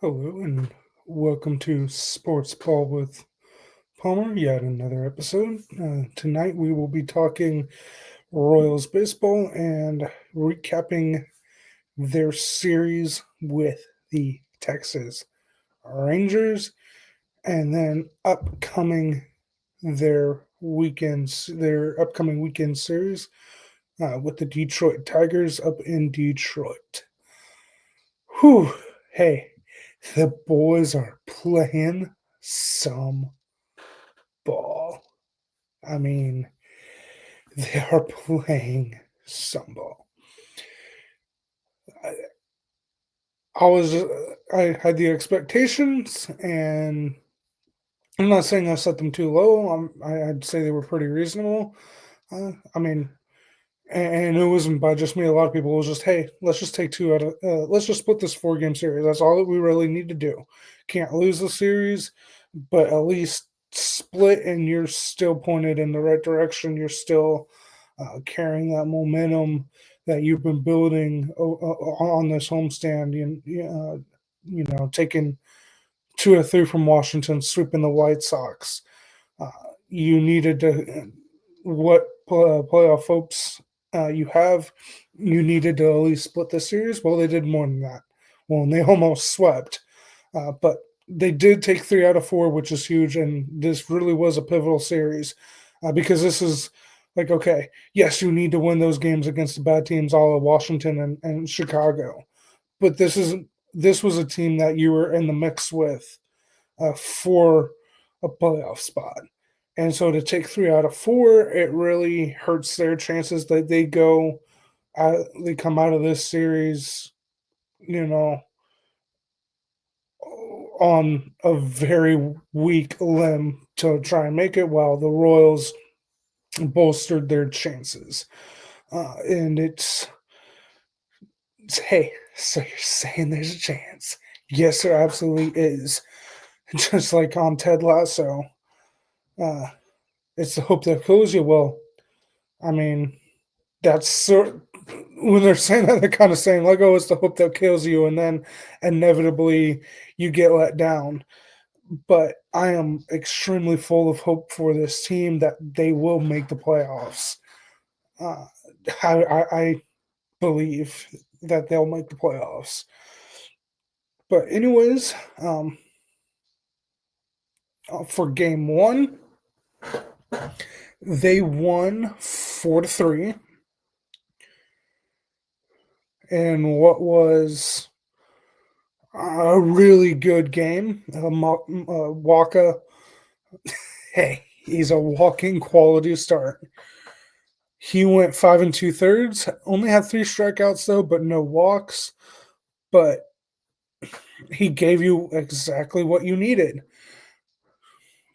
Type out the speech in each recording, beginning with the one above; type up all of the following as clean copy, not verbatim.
Hello and welcome to Sports Ball with Palmer, yet another episode. Tonight we will be talking Royals baseball and recapping their series with the Texas Rangers, and then their upcoming weekend series with the Detroit Tigers up in Detroit. Whew, hey, the boys are playing some ball. I mean, they are playing some ball. I, I was, I had the expectations, and I'm not saying I set them too low. I'd say they were pretty reasonable. I mean, and it wasn't by just me. A lot of people was just, hey, let's just take two out of, let's just split this 4 game series. That's all that we really need to do. Can't lose the series, but at least split, and you're still pointed in the right direction. You're still carrying that momentum that you've been building on this homestand. Taking 2 or 3 from Washington, sweeping the White Sox. Uh, you needed to what playoff hopes you have. You needed to at least split the series. Well, they did more than that. Well, and they almost swept, but they did take 3 out of 4, which is huge. And this really was a pivotal series because this is like, okay, yes, you need to win those games against the bad teams, all of Washington and Chicago, but this was a team that you were in the mix with for a playoff spot. And so to take 3 out of 4, it really hurts their chances that they come out of this series, you know, on a very weak limb to try and make it, while the Royals bolstered their chances. And it's hey, so you're saying there's a chance? Yes, there absolutely is. Just like on Ted Lasso, uh, it's the hope that kills you. Well, I mean, that's sort when they're saying that, they're kind of saying like, "Oh, it's the hope that kills you," and then inevitably you get let down. But I am extremely full of hope for this team that they will make the playoffs. Uh, I believe that they'll make the playoffs. But anyways, for game one, they won 4-3 in what was a really good game. Waka, hey, he's a walking quality start. He went 5 and 2/3. Only had 3 strikeouts though, but no walks. But he gave you exactly what you needed.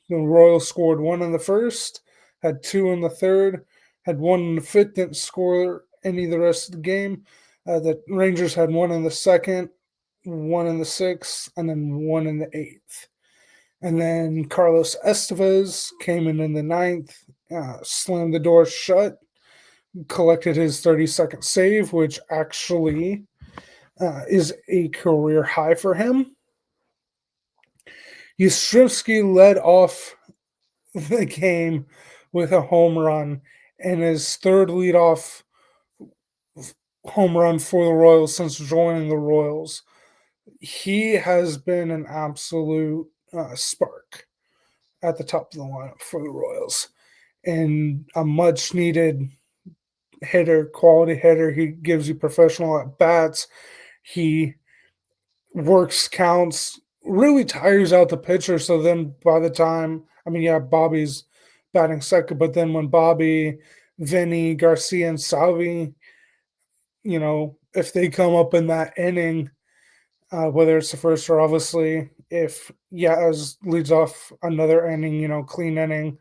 The Royals scored 1 in the first, had 2 in the third, had 1 in the fifth. Didn't score any of the rest of the game. The Rangers had 1 in the second, 1 in the sixth, and then 1 in the eighth. And then Carlos Estevez came in the ninth, slammed the door shut, collected his 30-second save, which actually is a career high for him. Yastrzemski led off the game with a home run and his third leadoff home run for the Royals since joining the Royals. He has been an absolute spark at the top of the lineup for the Royals, and a much needed hitter, quality hitter. He gives you professional at bats. He works counts, really tires out the pitcher. So then by the time, I mean, yeah, Bobby's batting second, but then when Bobby, Vinny, Garcia, and Salvi, if they come up in that inning, whether it's the first or obviously if Yaz leads off another inning, clean inning,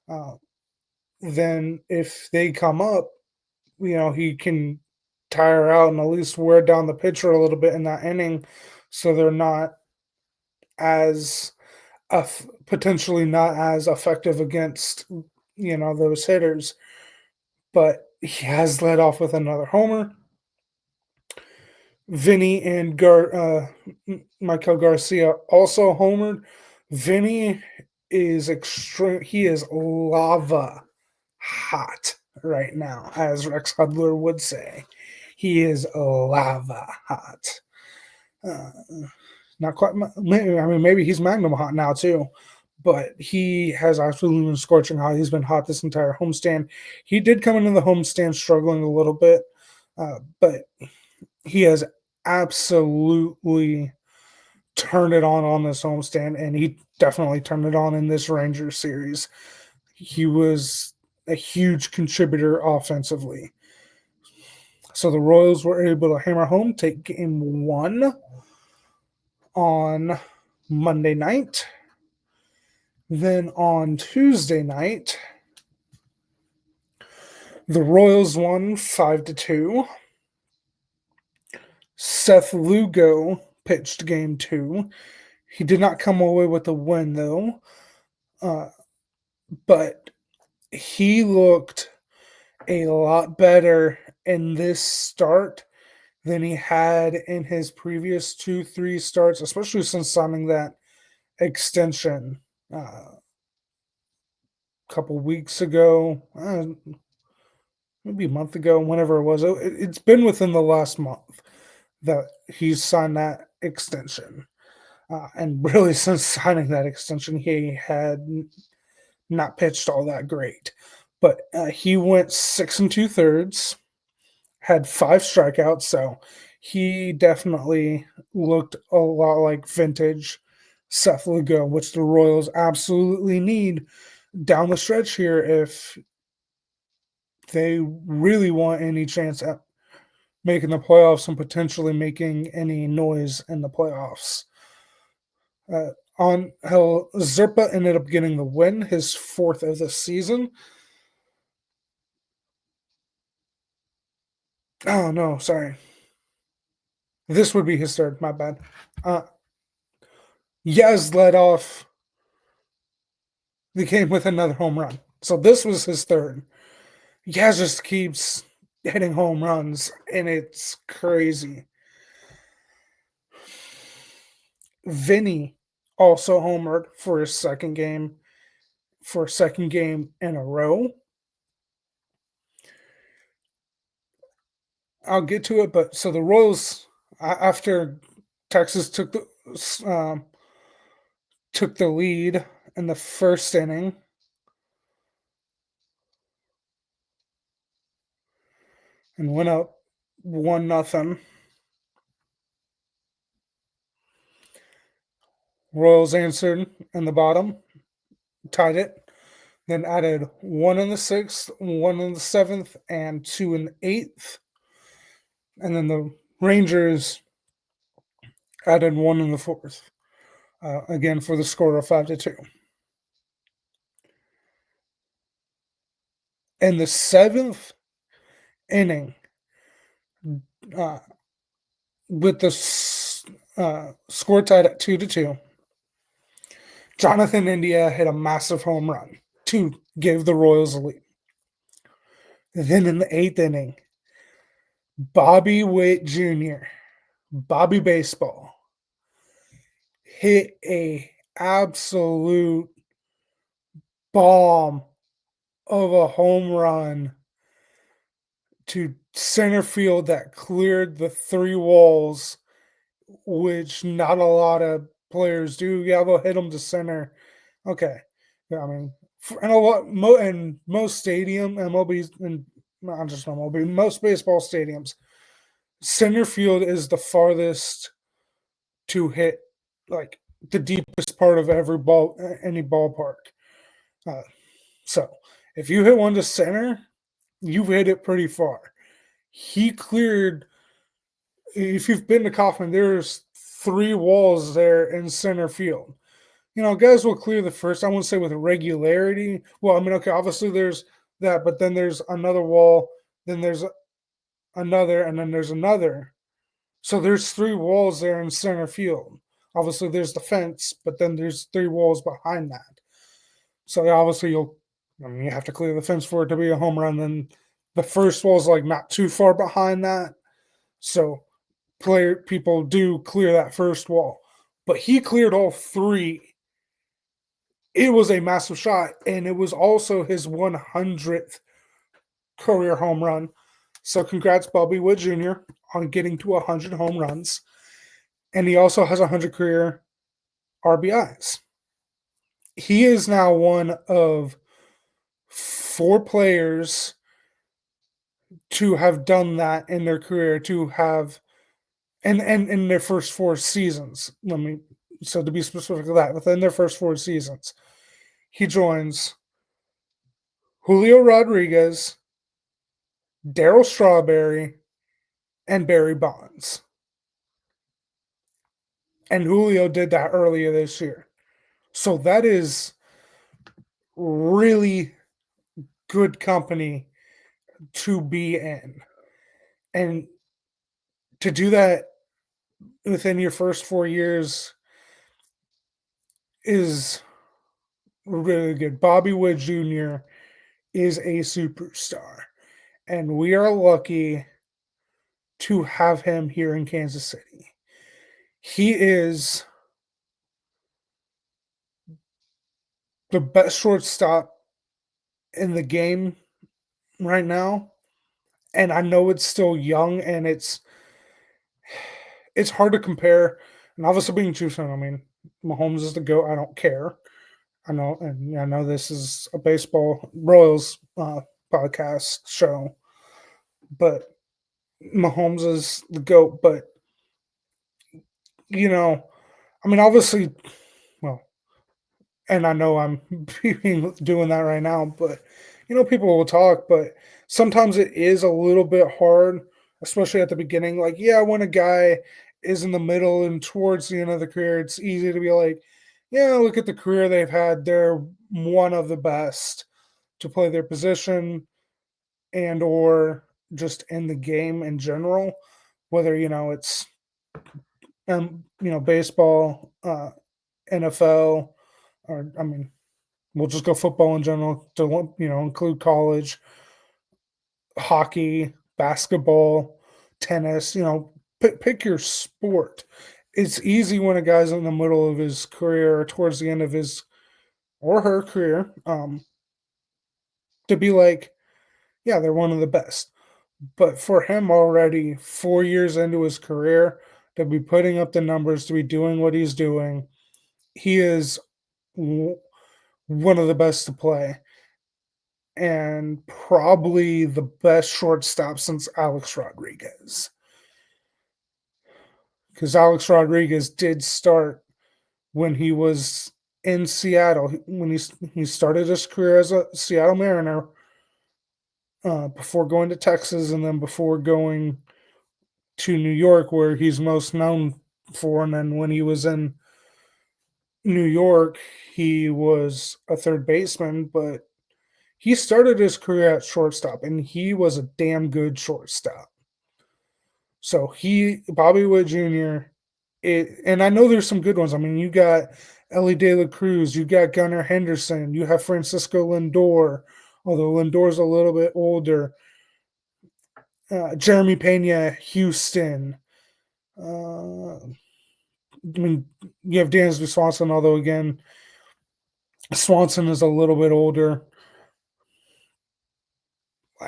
uh, then if they come up, he can tire out and at least wear down the pitcher a little bit in that inning, so they're not as potentially not as effective against those hitters. But he has led off with another homer. Vinny and Michael Garcia also homered. Vinny is extreme. He is lava hot right now, as Rex Hudler would say. He is lava hot. Uh, Not quite. Maybe he's Magnum hot now too, but he has absolutely been scorching hot. He's been hot this entire homestand. He did come into the homestand struggling a little bit, but he has absolutely turned it on this homestand, and he definitely turned it on in this Rangers series. He was a huge contributor offensively. So the Royals were able to hammer home, take game one on Monday night. Then on Tuesday night, the Royals won 5-2. Seth Lugo pitched game two. He did not come away with the win, though. But he looked a lot better in this start than he had in his previous 2-3 starts, especially since signing that extension a couple weeks ago, maybe a month ago, whenever it was. It's been within the last month that he's signed that extension. And really, since signing that extension, he had not pitched all that great. But he went 6 2/3, had 5 strikeouts, so he definitely looked a lot like vintage Seth Lugo, which the Royals absolutely need down the stretch here if they really want any chance at making the playoffs and potentially making any noise in the playoffs. On hell, Zerpa ended up getting the win, his fourth of the season. Oh no, sorry. This would be his third. My bad. Yaz led off the game with another home run, so this was his third. Yaz just keeps hitting home runs, and it's crazy. Vinny also homered for his second game in a row. I'll get to it, but so the Royals, after Texas took the lead in the first inning, and went up 1-0. Royals answered in the bottom, tied it, then added one in the sixth, one in the seventh, and two in the eighth. And then the Rangers added one in the fourth, again for the score of 5-2. In the seventh inning, with the score tied at 2-2, Jonathan India hit a massive home run to give the Royals a lead. Then in the eighth inning, Bobby Witt Jr., Bobby Baseball, hit a absolute bomb of a home run to center field that cleared the three walls, which not a lot of players do. Yeah, they'll hit them to center. Okay. Yeah, I mean, and a lot, in most stadium, MLBs, and not just MLB, most baseball stadiums, center field is the farthest to hit, like the deepest part of any ballpark. So if you hit one to center, you've hit it pretty far. He cleared. If you've been to Kauffman, there's three walls there in center field. Guys will clear the first. I won't say with regularity. Well, I mean, okay, obviously there's that, but then there's another wall, then there's another, and then there's another. So there's three walls there in center field. Obviously, there's the fence, but then there's three walls behind that. So obviously, you have to clear the fence for it to be a home run. And the first wall's like not too far behind that. So people do clear that first wall, but he cleared all three. It was a massive shot, and it was also his 100th career home run. So congrats, Bobby Wood Jr. on getting to 100 home runs. And he also has 100 career RBIs. He is now one of 4 players to have done that in their career, to have and in their first 4 seasons. So to be specific of that, within their first 4 seasons, he joins Julio Rodriguez, Darryl Strawberry, and Barry Bonds. And Julio did that earlier this year. So that is really good company to be in. And to do that within your first 4 years is really good. Bobby Wood Jr. is a superstar, and we are lucky to have him here in Kansas City. He is the best shortstop in the game right now, and I know it's still young and it's hard to compare. And obviously, being Tucson, I mean, Mahomes is the GOAT. I don't care. I know, and I know this is a baseball Royals podcast show, but Mahomes is the GOAT. But you know, I mean, obviously, well, and I know I'm doing that right now, but people will talk, but sometimes it is a little bit hard, especially at the beginning. Like, yeah, when a guy is in the middle and towards the end of the career, it's easy to be like, yeah, look at the career they've had. They're one of the best to play their position and or just in the game in general, whether it's baseball, NFL, or I mean, we'll just go football in general to include college, hockey, basketball, tennis. Pick your sport. It's easy when a guy's in the middle of his career or towards the end of his or her career, to be like, yeah, they're one of the best. But for him already 4 years into his career, to be putting up the numbers, to be doing what he's doing, he is one of the best to play, and probably the best shortstop since Alex Rodriguez. Because Alex Rodriguez did start when he was in Seattle. When he started his career as a Seattle Mariner, before going to Texas, and then before going to New York, where he's most known for. And then when he was in New York, he was a third baseman, but he started his career at shortstop, and he was a damn good shortstop. So Bobby Wood Jr., and I know there's some good ones. I mean, you got Ellie De La Cruz, you got Gunnar Henderson, you have Francisco Lindor, although Lindor's a little bit older. Jeremy Pena, Houston. I mean, you have Dansby Swanson, although again, Swanson is a little bit older.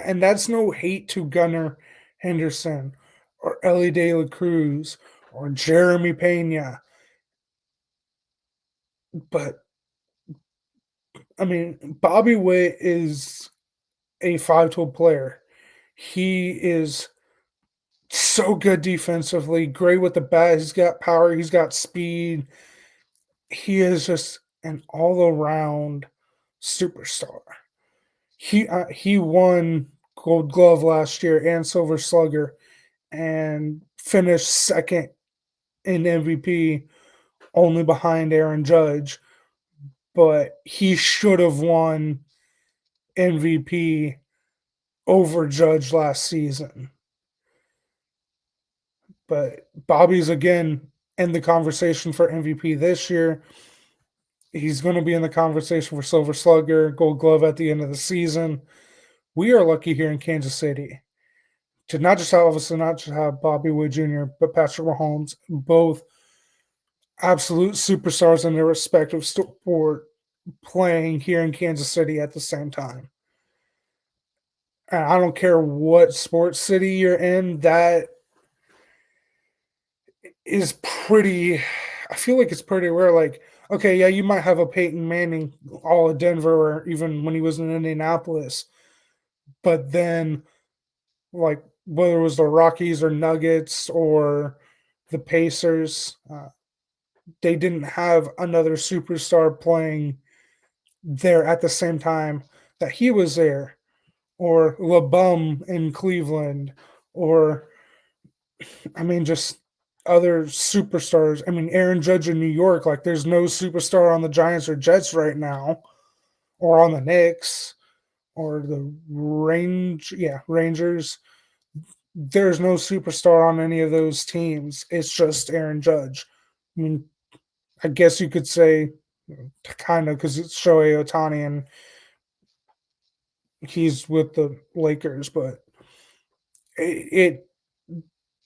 And that's no hate to Gunnar Henderson or Ellie De La Cruz or Jeremy Pena. But I mean, Bobby Witt is a 5-tool player. He is so good defensively, great with the bat. He's got power, he's got speed. He is just an all-around superstar. He won Gold Glove last year and Silver Slugger, and finished second in MVP, only behind Aaron Judge. But he should have won MVP over Judge last season. But Bobby's again in the conversation for MVP this year. He's going to be in the conversation for Silver Slugger, Gold Glove at the end of the season. We are lucky here in Kansas City to not just have, obviously not just have Bobby Wood Jr., but Patrick Mahomes, both absolute superstars in their respective sport playing here in Kansas City at the same time. And I don't care what sports city you're in, that is pretty I feel like it's pretty rare. Like, okay, yeah, you might have a Peyton Manning all of Denver or even when he was in Indianapolis, but then like whether it was the Rockies or Nuggets or the Pacers, they didn't have another superstar playing there at the same time that he was there, or LeBum in Cleveland, or I mean, just other superstars. I mean, Aaron Judge in New York, like there's no superstar on the Giants or Jets right now, or on the Knicks, or the Rangers. There's no superstar on any of those teams. It's just Aaron Judge. I mean, I guess you could say kind of because it's Shohei Ohtani and he's with the Lakers, but it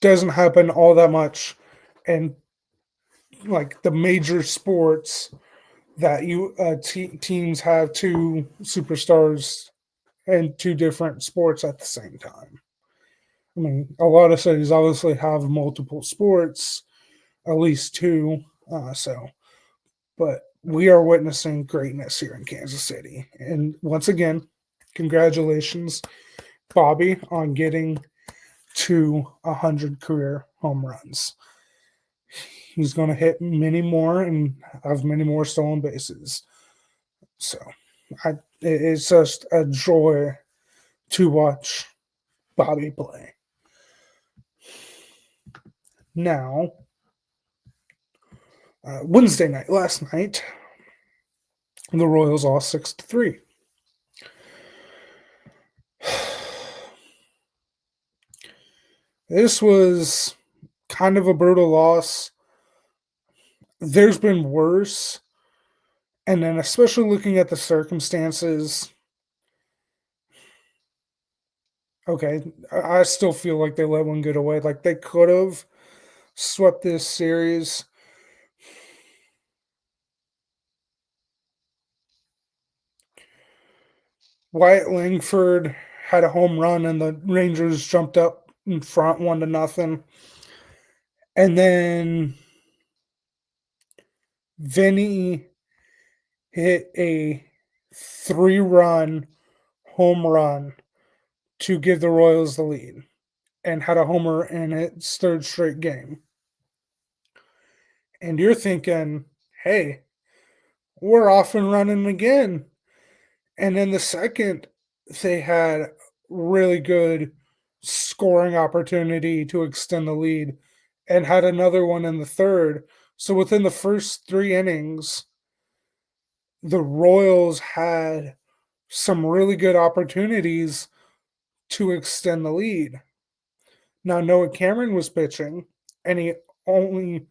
doesn't happen all that much. And like the major sports that teams have two superstars and two different sports at the same time. I mean, a lot of cities obviously have multiple sports, at least two. But we are witnessing greatness here in Kansas City. And once again, congratulations, Bobby, on getting to 100 career home runs. He's going to hit many more and have many more stolen bases. So it's just a joy to watch Bobby play. Now, Wednesday night, last night, the Royals lost 6-3. This was kind of a brutal loss. There's been worse. And then, especially looking at the circumstances, okay, I still feel like they let one get away. Like they could have swept this series. Wyatt Langford had a home run, and the Rangers jumped up in front 1-0. And then Vinny hit a 3-run home run to give the Royals the lead and had a homer in its third straight game. And you're thinking, hey, we're off and running again. And then the second, they had really good scoring opportunity to extend the lead and had another one in the third. So within the first 3 innings, the Royals had some really good opportunities to extend the lead. Now, Noah Cameron was pitching, and he only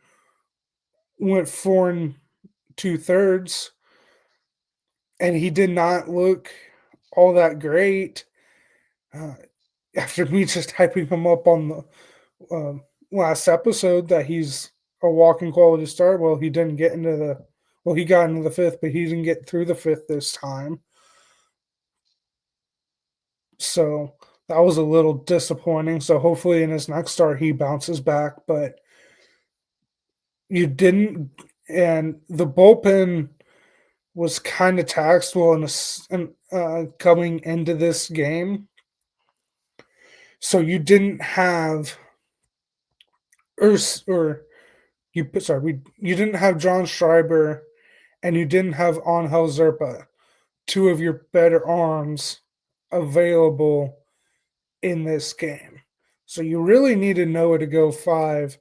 went 4 2/3, and he did not look all that great. Uh, After me just hyping him up on the last episode that he's a walking quality start, well, he didn't get into the he got into the fifth, but he didn't get through the fifth this time. So that was a little disappointing. So hopefully in his next start he bounces back, but you didn't. And the bullpen was kind of taxed coming into this game. So you didn't have, or you didn't have John Schreiber and you didn't have Angel Zerpa, two of your better arms available in this game. So you really needed Noah to go 5,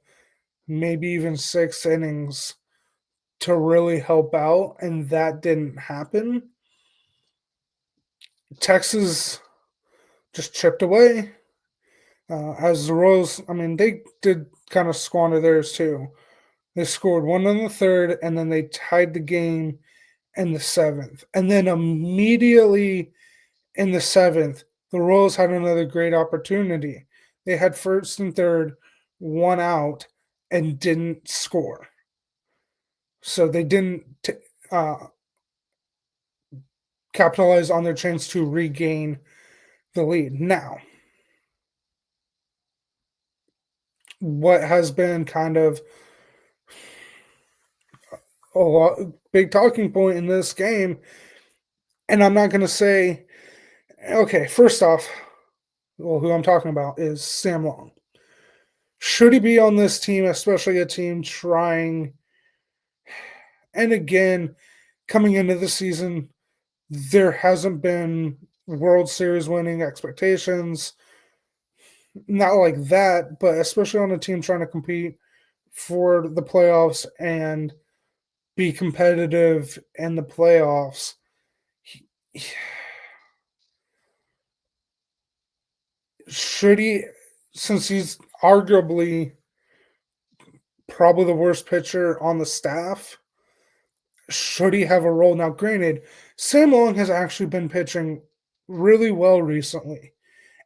maybe even 6 innings to really help out, and that didn't happen. Texas just chipped away. As the Royals, I mean, they did kind of squander theirs too. They scored one in the third, and then they tied the game in the seventh. And then immediately in the seventh, the Royals had another great opportunity. they had first and third, one out, and didn't score. So they didn't uh, capitalize on their chance to regain the lead. Now, what has been kind of a big talking point in this game, and I'm not going to say, okay, first off, well, who I'm talking about is Sam Long. Should he be on this team, especially a team trying, and again, coming into the season, there hasn't been World Series winning expectations, not like that, but especially on a team trying to compete for the playoffs and be competitive in the playoffs. He, should he, since he's arguably probably the worst pitcher on the staff, should he have a role? Now, granted, Sam Long has actually been pitching really well recently,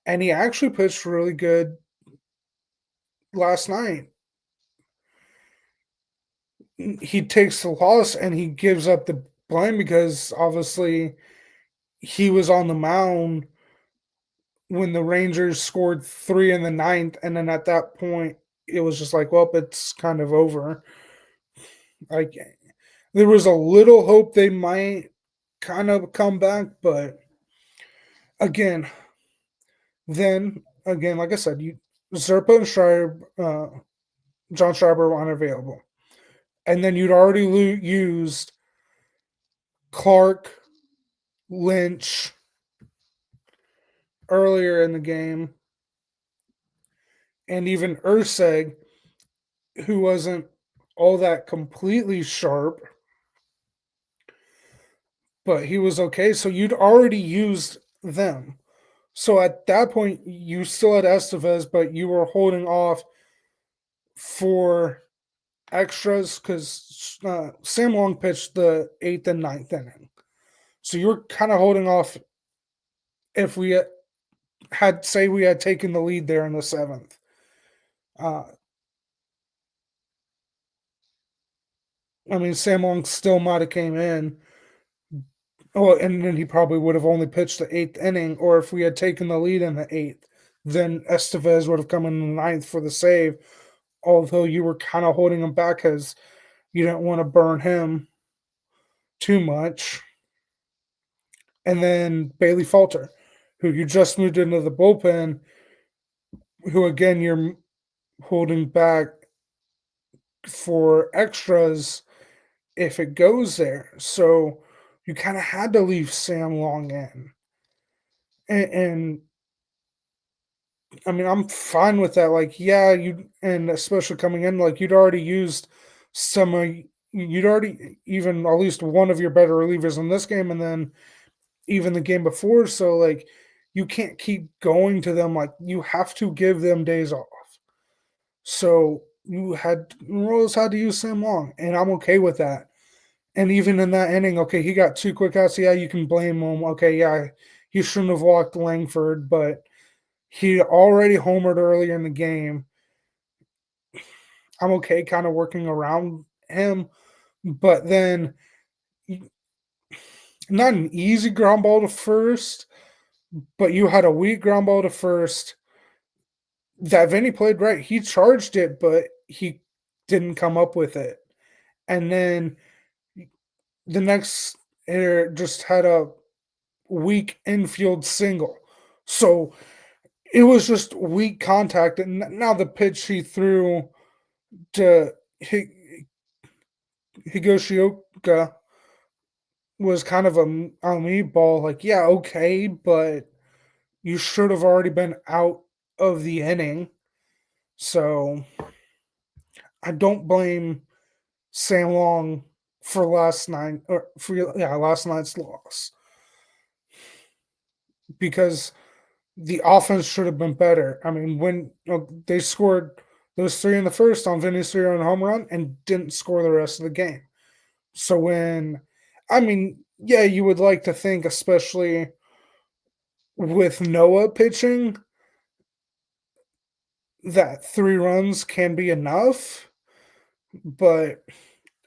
and he actually pitched really good last night. He takes the loss and he gives up the blame because obviously he was on the mound when the Rangers scored 3 in the ninth, and then at that point, it was just like, well, it's kind of over. Like, there was a little hope they might kind of come back, but again, then again, like I said, you Zerpa and John Schreiber were unavailable, and then you'd already used Clark, Lynch earlier in the game, and even Urseg, who wasn't all that completely sharp, but he was okay. So you'd already used them. So at that point, you still had Estevez, but you were holding off for extras because Sam Long pitched the eighth and ninth inning. So you were kind of holding off if we had, say, we had taken the lead there in the seventh. Uh, I mean, Sam Long still might have came in. Oh, and then he probably would have only pitched the eighth inning, or if we had taken the lead in the eighth, then Estevez would have come in the ninth for the save. Although you were kind of holding him back because you didn't want to burn him too much. And then Bailey Falter, who you just moved into the bullpen, who again you're holding back for extras if it goes there. So you kind of had to leave Sam Long in. And I mean, I'm fine with that. Like, yeah, you and especially coming in, like you'd already used some of you'd already even at least one of your better relievers in this game, and then even the game before. So like, you can't keep going to them. Like, you have to give them days off. So Royals had to use Sam Long, and I'm okay with that. And even in that inning, okay, he got two quick outs. Yeah, you can blame him. Okay, yeah, he shouldn't have walked Langford, but he already homered earlier in the game. I'm okay kind of working around him, but then not an easy ground ball to first, but you had a weak ground ball to first that Vinny played right. He charged it, but he didn't come up with it. And then the next hitter just had a weak infield single. So it was just weak contact. And now the pitch he threw to Higashioka was kind of a meatball. Like, yeah, okay, but you should have already been out of the inning. So I don't blame Sam Long for last night or for last night's loss because the offense should have been better. I mean, when they scored those three in the first on Vinny's 3-run home run and didn't score the rest of the game. So I mean, yeah, you would like to think, especially with Noah pitching, that 3 runs can be enough, but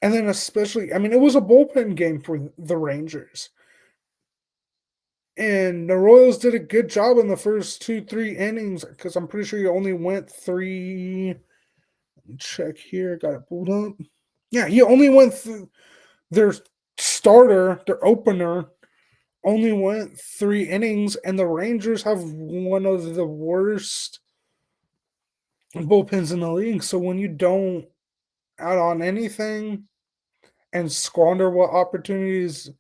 and then especially, I mean, it was a bullpen game for the Rangers, and the Royals did a good job in the first 2, 3 innings because I'm pretty sure you only went 3. Check here, got it pulled up. Yeah, he only went their starter, their opener, only went 3 innings, and the Rangers have one of the worst bullpens in the league. So when you don't add on anything and squander what opportunities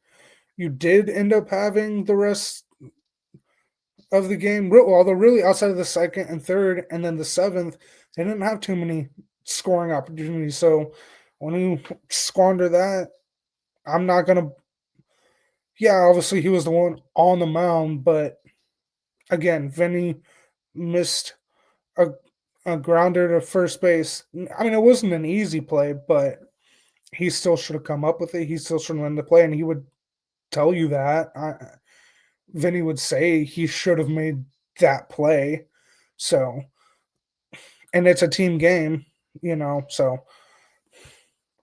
you did end up having the rest of the game, although really outside of the second and third, and then the seventh, they didn't have too many scoring opportunities. So when you squander that, I'm not gonna. Yeah, obviously he was the one on the mound, but again, Vinny missed a a grounder to first base. I mean, it wasn't an easy play, but he still should have come up with it. He still should have won the play, and he would tell you that. Vinny would say he should have made that play. So, and it's a team game, so,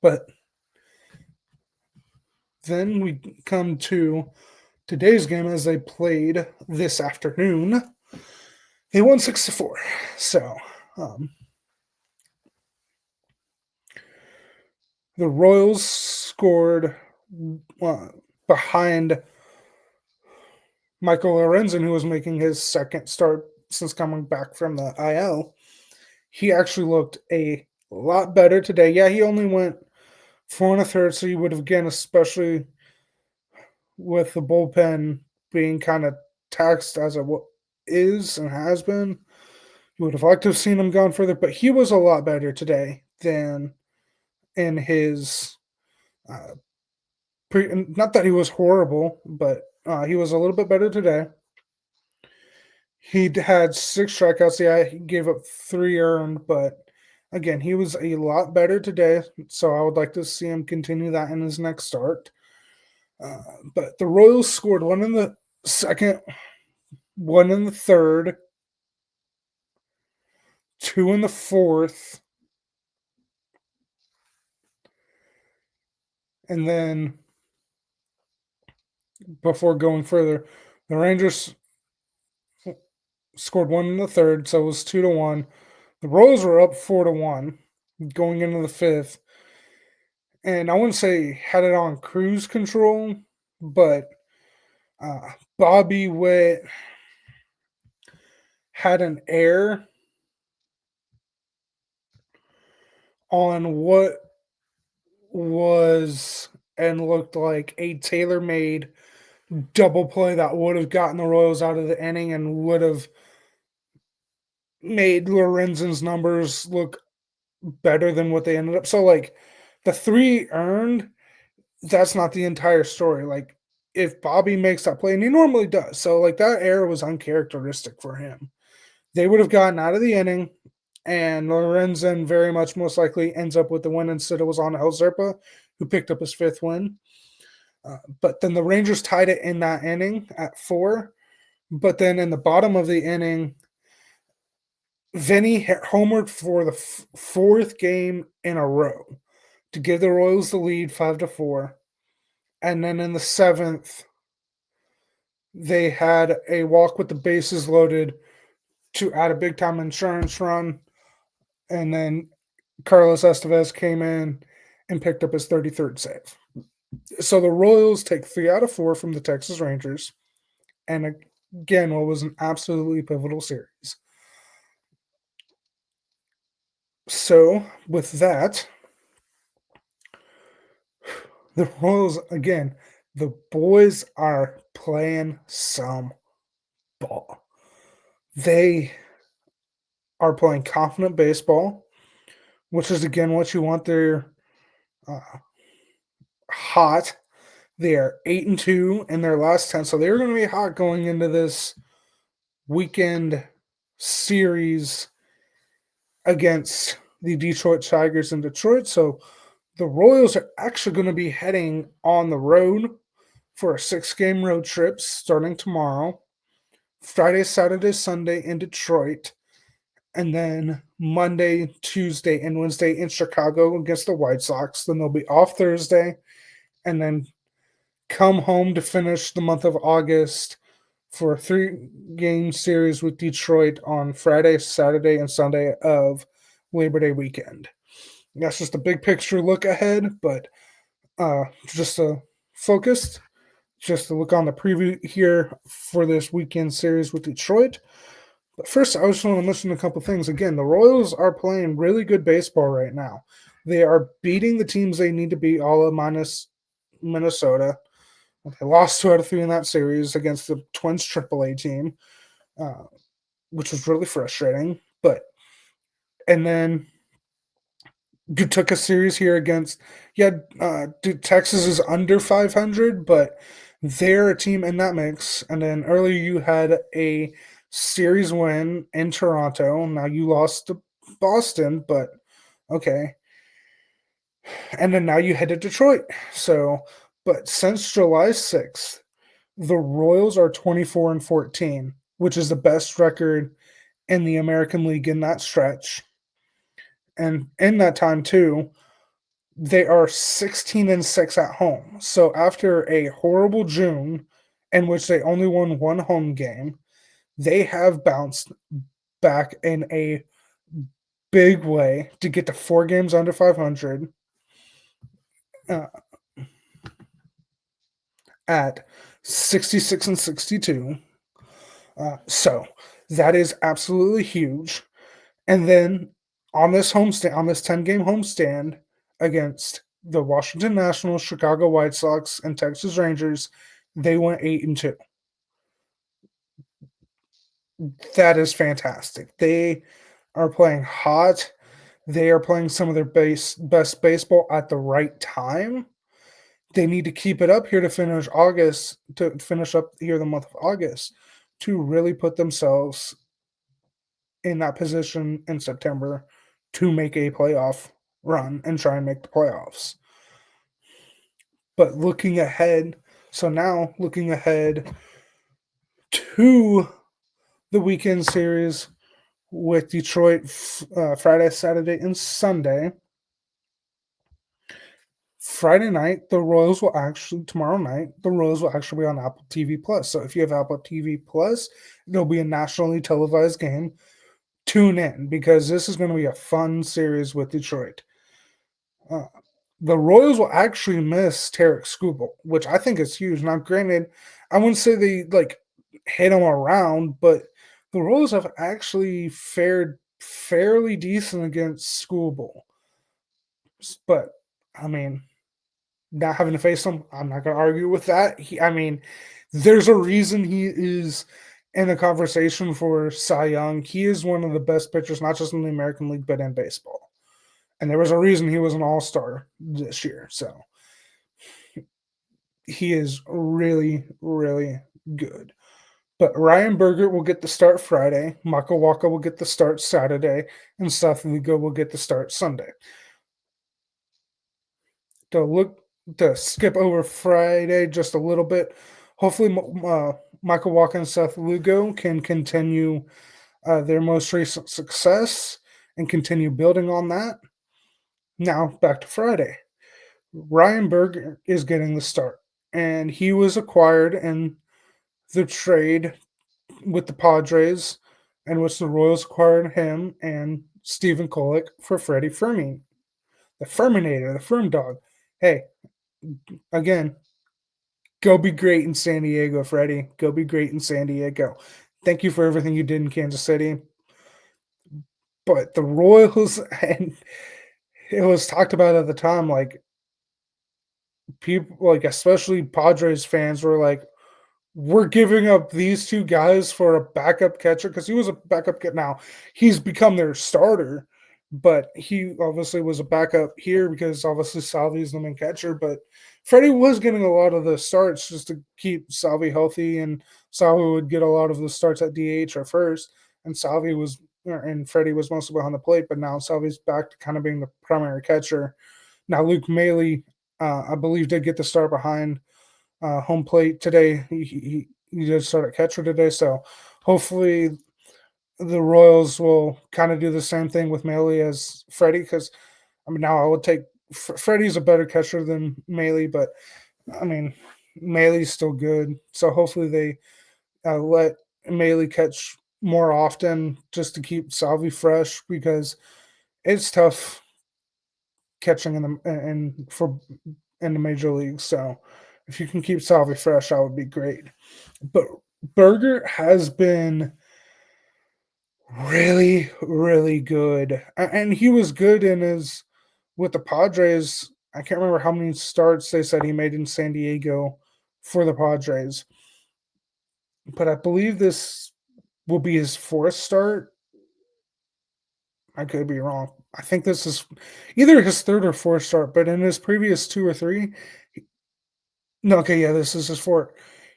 but then we come to today's game as they played this afternoon. They won 6-4. So, um, the Royals scored uh, behind Michael Lorenzen, who was making his second start since coming back from the IL. He actually looked a lot better today. Yeah, he only went 4 1/3, so you would have, again, especially with the bullpen being kind of taxed as it is and has been. You would have liked to have seen him gone further, but he was a lot better today than in his uh, not that he was horrible, but he was a little bit better today. He had 6 strikeouts. Yeah, he gave up 3 earned, but again, he was a lot better today. So I would like to see him continue that in his next start. But the Royals scored one in the second, one in the third, two in the fourth, and then before going further, the Rangers scored one in the third, so it was 2-1. The Royals were up 4-1 going into the fifth, and I wouldn't say had it on cruise control, but Bobby Witt had an error on what was and looked like a tailor-made double play that would have gotten the Royals out of the inning and would have made Lorenzen's numbers look better than what they ended up. So, like, the 3 earned, that's not the entire story. Like, if Bobby makes that play, and he normally does, so, like, that error was uncharacteristic for him. They would have gotten out of the inning, and Lorenzen very much most likely ends up with the win instead it was on El Zerpa, who picked up his 5th win. But then the Rangers tied it in that inning at 4. But then in the bottom of the inning, Vinny hit homered for the 4th game in a row to give the Royals the lead 5-4. And then in the 7th, they had a walk with the bases loaded to add a big time insurance run. And then Carlos Estevez came in and picked up his 33rd save. So the Royals take 3 out of 4 from the Texas Rangers. And again, what was an absolutely pivotal series. So with that, the Royals, again, the boys are playing some ball. They are playing confident baseball, which is, again, what you want. They're uh, hot. They are 8-2 in their last 10, so they're going to be hot going into this weekend series against the Detroit Tigers in Detroit. So the Royals are actually going to be heading on the road for a 6-game road trip starting tomorrow, Friday, Saturday, Sunday in Detroit. and then Monday, Tuesday, and Wednesday in Chicago against the White Sox. Then they'll be off Thursday, and then come home to finish the month of August for a 3-game series with Detroit on Friday, Saturday, and Sunday of Labor Day weekend. That's just a big picture look ahead, but just a focused, just to look on the preview here for this weekend series with Detroit. But first, I just want to mention a couple things. Again, the Royals are playing really good baseball right now. They are beating the teams they need to beat, all of minus Minnesota. They lost 2 out of 3 in that series against the Twins AAA team, uh, which was really frustrating. But and then you took a series here against Texas is under 500, but they're a team in that mix. And then earlier you had a series win in Toronto. Now you lost to Boston, but okay. And then now you head to Detroit. So, but since July 6th, the Royals are 24-14, which is the best record in the American League in that stretch. And in that time too, they are 16-6 at home. So after a horrible June in which they only won one home game, they have bounced back in a big way to get to 4 games under 500 uh, at 66-62. So that is absolutely huge. And then on this homestand, on this 10-game homestand against the Washington Nationals, Chicago White Sox, and Texas Rangers, they went 8-2. That is fantastic. They are playing hot. They are playing some of their best baseball at the right time. They need to keep it up here to finish August, to finish up here the month of August, to really put themselves in that position in September to make a playoff run and try and make the playoffs. But looking ahead, so now looking ahead to the weekend series with Detroit Friday, Saturday, and Sunday. Friday night, tomorrow night, the Royals will actually be on Apple TV Plus. So if you have Apple TV Plus, there'll be a nationally televised game. Tune in because this is going to be a fun series with Detroit. Uh, the Royals will actually miss Tarek Skubal, which I think is huge. Now, granted, I wouldn't say they like hit him around, but the Royals have actually fared fairly decent against Skubal. But I mean, not having to face him, I'm not going to argue with that. I mean, there's a reason he is in the conversation for Cy Young. He is one of the best pitchers, not just in the American League, but in baseball. And there was a reason he was an all-star this year. So he is really, really good. But Ryan Berger will get the start Friday, Michael Walker will get the start Saturday, and Seth Lugo will get the start Sunday. To skip over Friday just a little bit, hopefully Michael Walker and Seth Lugo can continue their most recent success and continue building on that. Now back to Friday. Ryan Berger is getting the start, and he was acquired in the trade with the Padres, in which the Royals acquired him and Stephen Kolek for Freddie Fermin, the Ferminator, the Ferm Dog. Hey, again, go be great in San Diego, Freddie. Go be great in San Diego. Thank you for everything you did in Kansas City. But the Royals, and it was talked about at the time, like people, like especially Padres fans, were like, "We're giving up these two guys for a backup catcher," because he was a backup catcher. Now he's become their starter, but he obviously was a backup here because obviously Salvi is the main catcher. But Freddie was getting a lot of the starts just to keep Salvi healthy, and Salvi would get a lot of the starts at DH or first, and Freddie was mostly behind the plate. But now Salvi's back to kind of being the primary catcher. Now Luke Maley, I believe, did get the start behind home plate today. He did start at catcher today, so hopefully the Royals will kind of do the same thing with Maley as Freddie. Because I mean, now I would take Freddie's a better catcher than Maley, but I mean, Maley's still good. So hopefully they let Maley catch more often just to keep Salvi fresh because it's tough catching in the major leagues. So if you can keep Salvi fresh, that would be great. But Berger has been really, really good, and he was good in his with the Padres. I can't remember how many starts they said he made in San Diego for the Padres, but I believe this will be his fourth start. I could be wrong. I think this is either his third or fourth start, but in his previous two or three, no, okay, yeah, this is his fourth.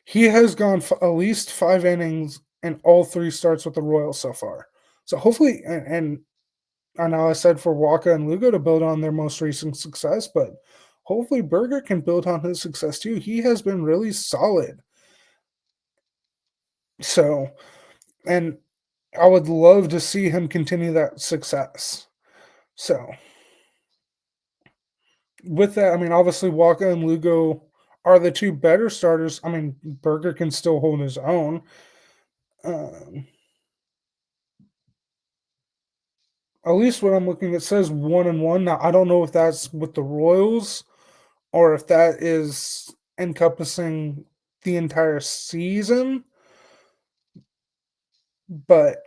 He has gone at least 5 innings in all three starts with the Royals so far. So hopefully, and I know I said for Waka and Lugo to build on their most recent success, but hopefully Berger can build on his success too. He has been really solid. So, and I would love to see him continue that success. So, with that, I mean, obviously Waka and Lugo are the two better starters. I mean, Berger can still hold his own. Um, at least what I'm looking, it says 1-1. Now I don't know if that's with the Royals or if that is encompassing the entire season. But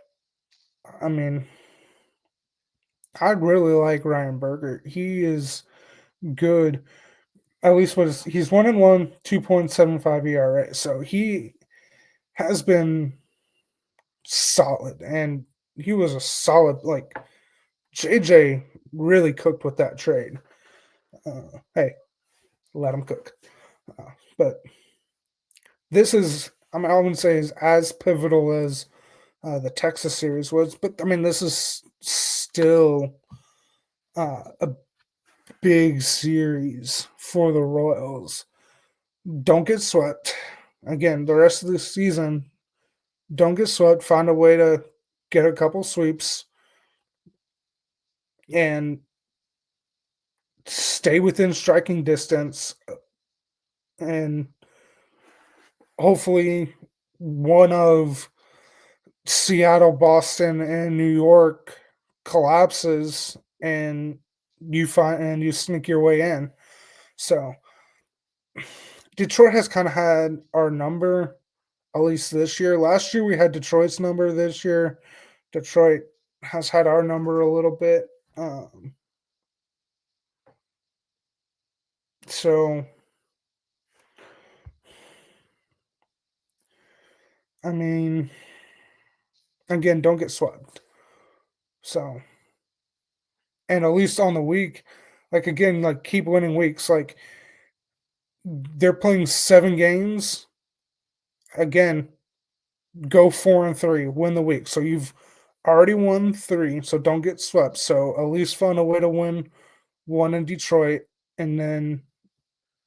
I mean, I really like Ryan Berger. He is good. At least what is he's 1-1, 2.75 ERA. So he has been solid, and he was a solid like JJ really cooked with that trade. Hey, let him cook. But this is I wouldn't say is as pivotal as the Texas series was, but I mean this is still a big series for the Royals. Don't get swept. Again, the rest of the season, don't get swept. Find a way to get a couple sweeps and stay within striking distance. And hopefully, one of Seattle, Boston, and New York collapses, and you sneak your way in. So Detroit has kind of had our number at least this year. Last year we had Detroit's number. This year, Detroit has had our number a little bit. Um, so I mean, again, don't get swept. So and at least on the week, like again, like keep winning weeks. Like they're playing 7 games. Again, go 4-3, win the week. So you've already won three. So don't get swept. So at least find a way to win one in Detroit, and then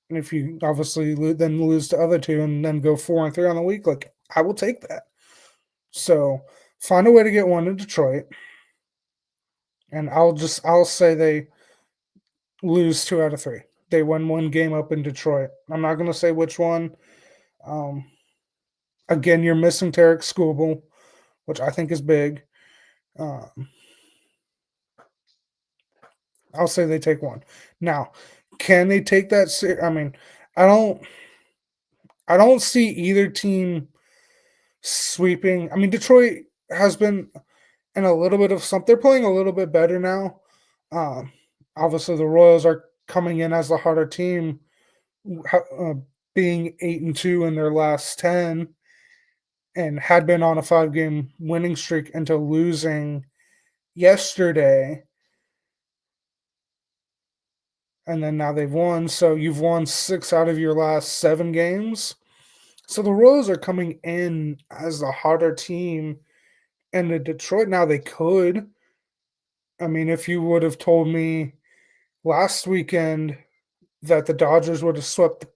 and if you obviously then lose the other two, and then go 4-3 on the week, like I will take that. So find a way to get one in Detroit, and I'll say they lose 2 out of 3. They win one game up in Detroit. I'm not gonna say which one. Um, again, you're missing Tarek Skubal, which I think is big. Um, I'll say they take one. Now, can they take that? I mean, I don't. I don't see either team sweeping. I mean, Detroit has been in a little bit of something. They're playing a little bit better now. Um, obviously, the Royals are coming in as the harder team, uh, being 8-2 in their last 10, and had been on a 5-game winning streak until losing yesterday. And then now they've won. So you've won 6 out of your last 7 games. So the Royals are coming in as the harder team. And the Detroit now they could. I mean, if you would have told me last weekend that the Dodgers would have swept the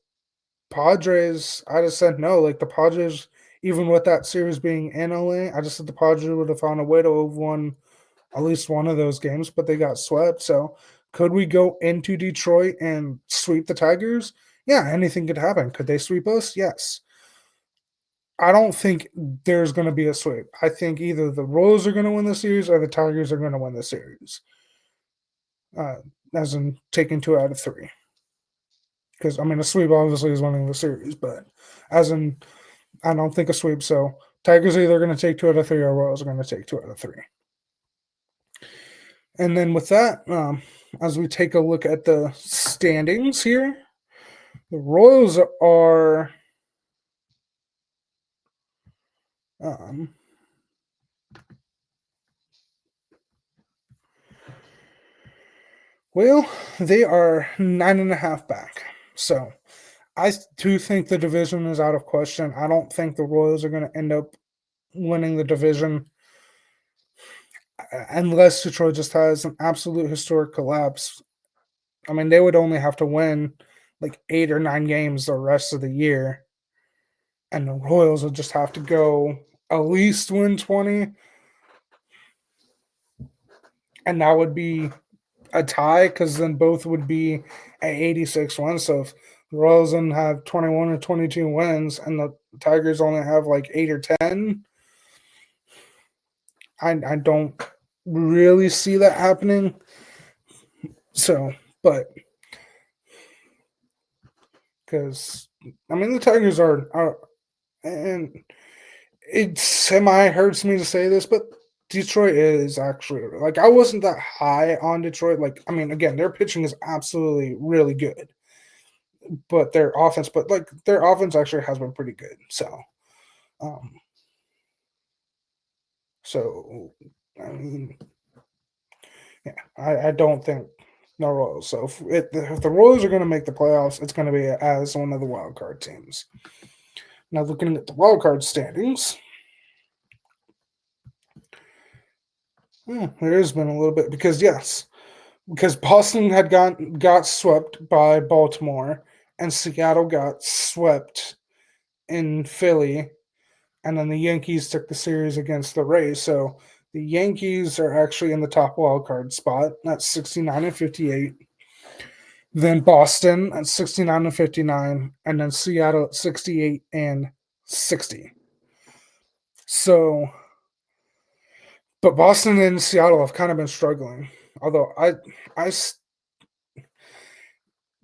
Padres, I'd have said no. Like the Padres, even with that series being in LA, I just think the Padres would have found a way to have won at least one of those games, but they got swept. So could we go into Detroit and sweep the Tigers? Yeah, anything could happen. Could they sweep us? Yes. I don't think there's going to be a sweep. I think either the Royals are going to win the series or the Tigers are going to win the series, uh, as in taking 2 out of 3. Because I mean, a sweep obviously is winning the series, but as in, I don't think a sweep. So Tigers are either going to take 2 out of 3 or Royals are going to take 2 out of 3. And then with that, as we take a look at the standings here, the Royals are um, well, they are 9.5 back. So I do think the division is out of question. I don't think the Royals are going to end up winning the division unless Detroit just has an absolute historic collapse. I mean, they would only have to win like 8 or 9 games the rest of the year, and the Royals would just have to go at least win 20, and that would be a tie because then both would be at 86 wins. So if the Royals then have 21 or 22 wins and the Tigers only have like 8 or 10, I don't really see that happening. So, but because I mean the Tigers are and it semi hurts me to say this, but Detroit is actually like I wasn't that high on Detroit. Like I mean, again, their pitching is absolutely really good, but their offense actually has been pretty good. Um, so I mean, yeah, I don't think no Royals. So if the Royals are going to make the playoffs, it's going to be as one of the wild card teams. Now looking at the wild card standings, there has been a little bit because Boston had got swept by Baltimore and Seattle got swept in Philly, and then the Yankees took the series against the Rays. So the Yankees are actually in the top wild card spot at 69 and 58. Then Boston at 69 and 59, and then Seattle at 68 and 60. So, but Boston and Seattle have kind of been struggling. Although I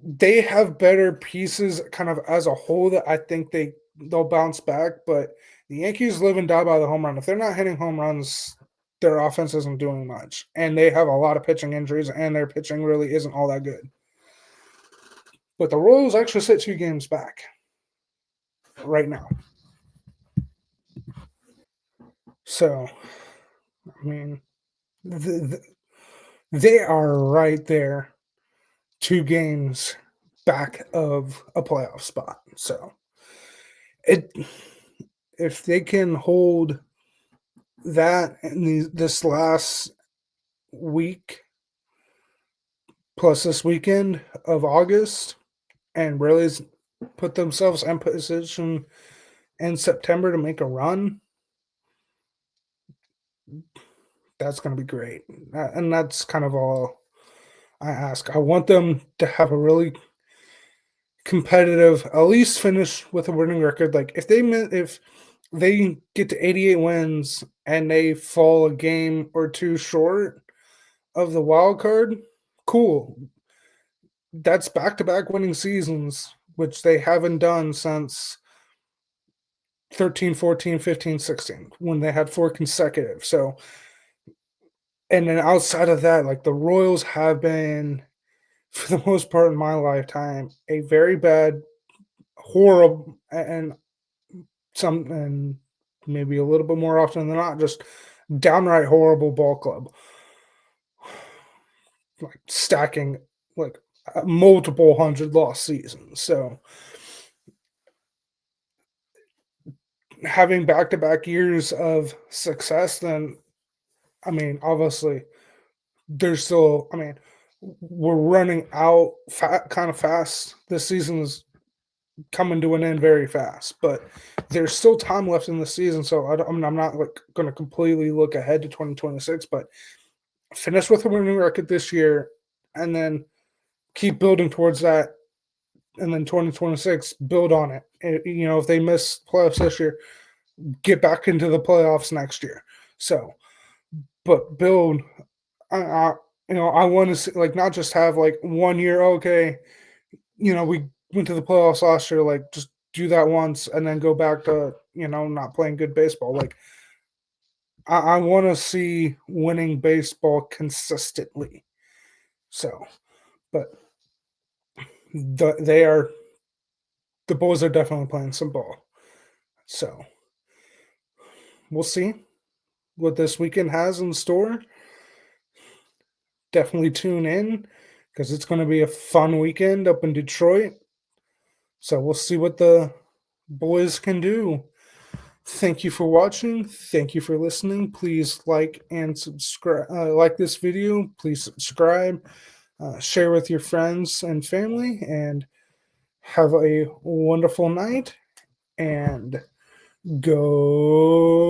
they have better pieces kind of as a whole that I think they'll bounce back, but the Yankees live and die by the home run. If they're not hitting home runs, their offense isn't doing much. And they have a lot of pitching injuries and their pitching really isn't all that good. But the Royals actually sit 2 games back right now. So, I mean, they are right there 2 games back of a playoff spot. So, it if they can hold that in this last week plus this weekend of August and really put themselves in position in September to make a run, that's going to be great. And that's kind of all I ask. I want them to have a really competitive, at least finish with a winning record. Like if they get to 88 wins and they fall a game or two short of the wild card, cool. That's back to back winning seasons, which they haven't done since 13, 14, 15, 16, when they had 4 consecutive. So, and then outside of that, like the Royals have been, for the most part in my lifetime, a very bad, horrible, and and maybe a little bit more often than not, just downright horrible ball club, like stacking like multiple hundred loss seasons. So having back to back years of success, then I mean, obviously, there's still. I mean, we're running out kind of fast. This season's coming to an end very fast. But there's still time left in the season, so I mean, I'm not like going to completely look ahead to 2026, but finish with a winning record this year, and then keep building towards that. And then 2026, build on it. If they miss playoffs this year, get back into the playoffs next year. So, but build. I I want to see, like, not just have like 1 year. Okay, we went to the playoffs last year. Like, just do that once and then go back to not playing good baseball. Like, I want to see winning baseball consistently. So, but they are the Bulls are definitely playing some ball. So we'll see what this weekend has in store. Definitely tune in because it's going to be a fun weekend up in Detroit. So we'll see what the boys can do. Thank you for watching. Thank you for listening. Please like and subscribe. Like this video. Please subscribe. Share with your friends and family. And have a wonderful night. And go